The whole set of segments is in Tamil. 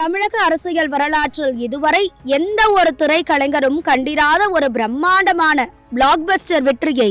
தமிழக அரசியல் வரலாற்றில் இதுவரை எந்த ஒரு திரைக்கலைஞரும் கண்டிராத ஒரு பிரம்மாண்டமான பிளாக்பஸ்டர் வெற்றியை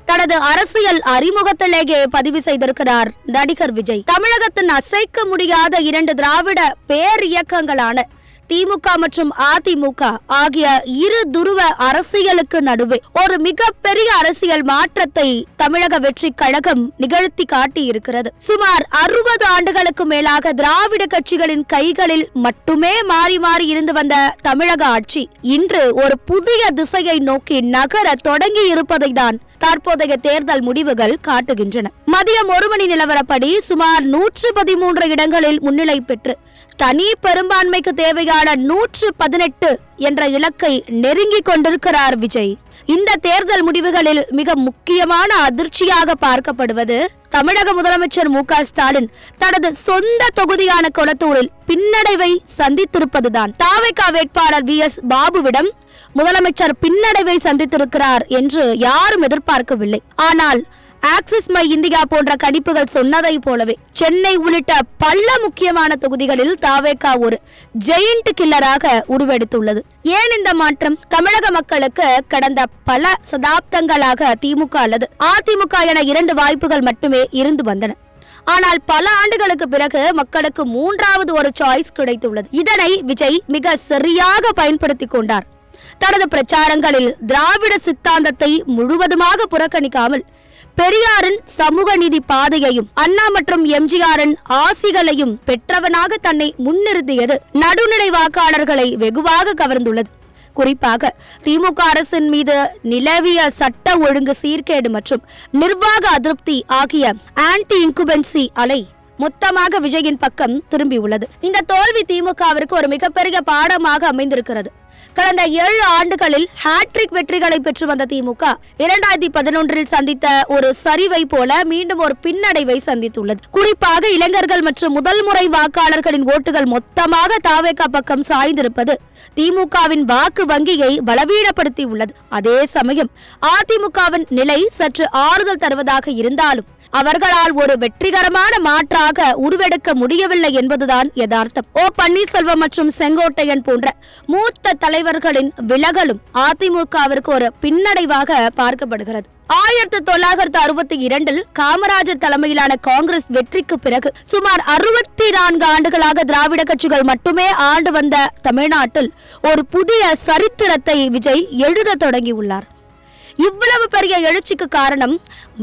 தனது அரசியல் அறிமுகத்திலேயே பதிவு செய்திருக்கிறார் நடிகர் விஜய். தமிழகத்தின் அசைக்க முடியாத இரண்டு திராவிட பேரியக்கங்களான திமுக மற்றும் அதிமுக ஆகிய இரு துருவ அரசியலுக்கு நடுவே ஒரு மிகப்பெரிய அரசியல் மாற்றத்தை தமிழக வெற்றி கழகம் நிகழ்த்தி காட்டியிருக்கிறது. சுமார் 60 ஆண்டுகளுக்கு மேலாக திராவிட கட்சிகளின் கைகளில் மட்டுமே மாறி மாறி இருந்து வந்த தமிழக ஆட்சி இன்று ஒரு புதிய திசையை நோக்கி நகர தொடங்கி இருப்பதை தான் தற்போதைய தேர்தல் முடிவுகள் காட்டுகின்றன. மதியம் 1 மணி நிலவரப்படி சுமார் 113 இடங்களில் முன்னிலை பெற்று தனி பெரும்பான்மைக்கு தேவையான 118 என்ற இலக்கை நெருங்கிக் கொண்டிருக்கிறார் விஜய். இந்த தேர்தல் முடிவுகளில் மிக முக்கியமான அதிர்ச்சியாக பார்க்கப்படுவது தமிழக முதலமைச்சர் மு.க. ஸ்டாலின் தனது சொந்த தொகுதியான கொளத்தூரில் பின்னடைவை சந்தித்திருப்பதுதான். தாவேக வேட்பாளர் வி.எஸ். பாபுவிடம் முதலமைச்சர் பின்னடைவை சந்தித்திருக்கிறார் என்று யாரும் எதிர்பார்க்கவில்லை. ஆனால் ஆக்சிஸ் மை இந்தியா போன்ற கணிப்புகள் சொன்னதை போலவே சென்னை உள்ளிட்ட பல முக்கியமான தொகுதிகளில் தாவேகா ஒரு ஜெயண்ட் கில்லராக உருவெடுத்துள்ளது. ஏன் இந்த மாற்றம்? தமிழக மக்களுக்கு கடந்த பல சதாப்தங்களாக திமுக அல்லது அதிமுக என 2 வாய்ப்புகள் மட்டுமே இருந்து வந்தன. ஆனால் பல ஆண்டுகளுக்கு பிறகு மக்களுக்கு 3வது ஒரு சாய்ஸ் கிடைத்துள்ளது. இதனை விஜய் மிக சரியாக பயன்படுத்திக் கொண்டார். தனது பிரச்சாரங்களில் திராவிட சித்தாந்தத்தை முழுவதுமாக புறக்கணிக்காமல் பெரியாரின் சமூக நீதி பாதையையும் அண்ணா மற்றும் எம்ஜிஆரின் ஆசிகளையும் பெற்றவனாக தன்னை முன்னிறுத்தியது நடுநிலை வாக்காளர்களை வெகுவாக கவர்ந்துள்ளது. குறிப்பாக திமுக அரசின் மீது நிலவிய சட்ட ஒழுங்கு சீர்கேடு மற்றும் நிர்வாக அதிருப்தி ஆகிய ஆன்டி இன்குபென்சி அலை மொத்தமாக விஜயின் பக்கம் திரும்பியுள்ளது. இந்த தோல்வி திமுகவிற்கு ஒரு மிகப்பெரிய பாடமாக அமைந்திருக்கிறது. கடந்த 7 ஆண்டுகளில் ஹாட்ரிக் வெற்றிகளை பெற்று வந்த திமுக 2011 சந்தித்த ஒரு சரிவை போல மீண்டும் ஒரு பின்னடைவை சந்தித்துள்ளது. குறிப்பாக இளைஞர்கள் மற்றும் முதல் முறை வாக்காளர்களின் ஓட்டுகள் மொத்தமாக தாவேகா பக்கம் சாய்ந்திருப்பது திமுகவின் வாக்கு வங்கியை பலவீனப்படுத்தி உள்ளது. அதே சமயம் அதிமுகவின் நிலை சற்று ஆறுதல் தருவதாக இருந்தாலும் அவர்களால் ஒரு வெற்றிகரமான மாற்றாக உருவெடுக்க முடியவில்லை என்பதுதான் யதார்த்தம். ஓ பன்னீர்செல்வம் மற்றும் செங்கோட்டையன் போன்ற மூத்த தலைவர்களின் விலகலும் அதிமுகவிற்கு ஒரு பின்னடைவாக பார்க்கப்படுகிறது. 1962 காமராஜர் தலைமையிலான காங்கிரஸ் வெற்றிக்கு பிறகு சுமார் 64 ஆண்டுகளாக திராவிட கட்சிகள் மட்டுமே ஆண்டு வந்த தமிழ்நாட்டில் ஒரு புதிய சரித்திரத்தை விஜய் எழுத தொடங்கியுள்ளார். இவ்வளவு பெரிய எழுச்சிக்கு காரணம்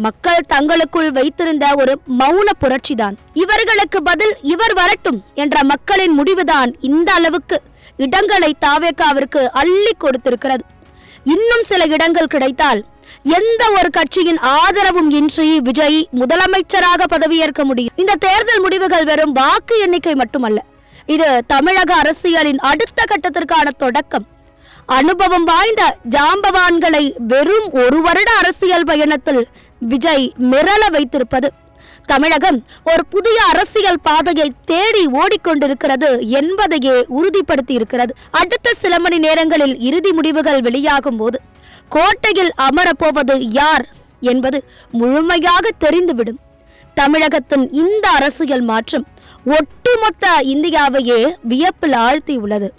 மக்கள் தங்களுக்குள் வைத்திருந்த ஒரு மௌன புரட்சிதான். இவர்களுக்கு பதில் இவர் வரட்டும் என்ற மக்களின் முடிவுதான் இந்த அளவுக்கு இடங்களை தாவேகாவிற்கு அள்ளி கொடுத்திருக்கிறது. இன்னும் சில இடங்கள் கிடைத்தால் எந்த ஒரு கட்சியின் ஆதரவும் இன்றி விஜய் முதலமைச்சராக பதவியேற்க முடியும். இந்த தேர்தல் முடிவுகள் வெறும் வாக்கு எண்ணிக்கை மட்டுமல்ல, இது தமிழக அரசியலின் அடுத்த கட்டத்திற்கான தொடக்கம். அனுபவம் வாய்ந்த ஜாம்பவான்களை வெறும் 1 வருட அரசியல் பயணத்தில் விஜய் மிரள வைத்திருப்பது தமிழகம் ஒரு புதிய அரசியல் பாதையை தேடி ஓடிக்கொண்டிருக்கிறது என்பதையே உறுதிப்படுத்தி இருக்கிறது. அடுத்த சில மணி நேரங்களில் இறுதி முடிவுகள் வெளியாகும் போது கோட்டையில் அமரப்போவது யார் என்பது முழுமையாக தெரிந்துவிடும். தமிழகத்தின் இந்த அரசியல் மாற்றம் ஒட்டுமொத்த இந்தியாவையே வியப்பில் ஆழ்த்தியுள்ளது.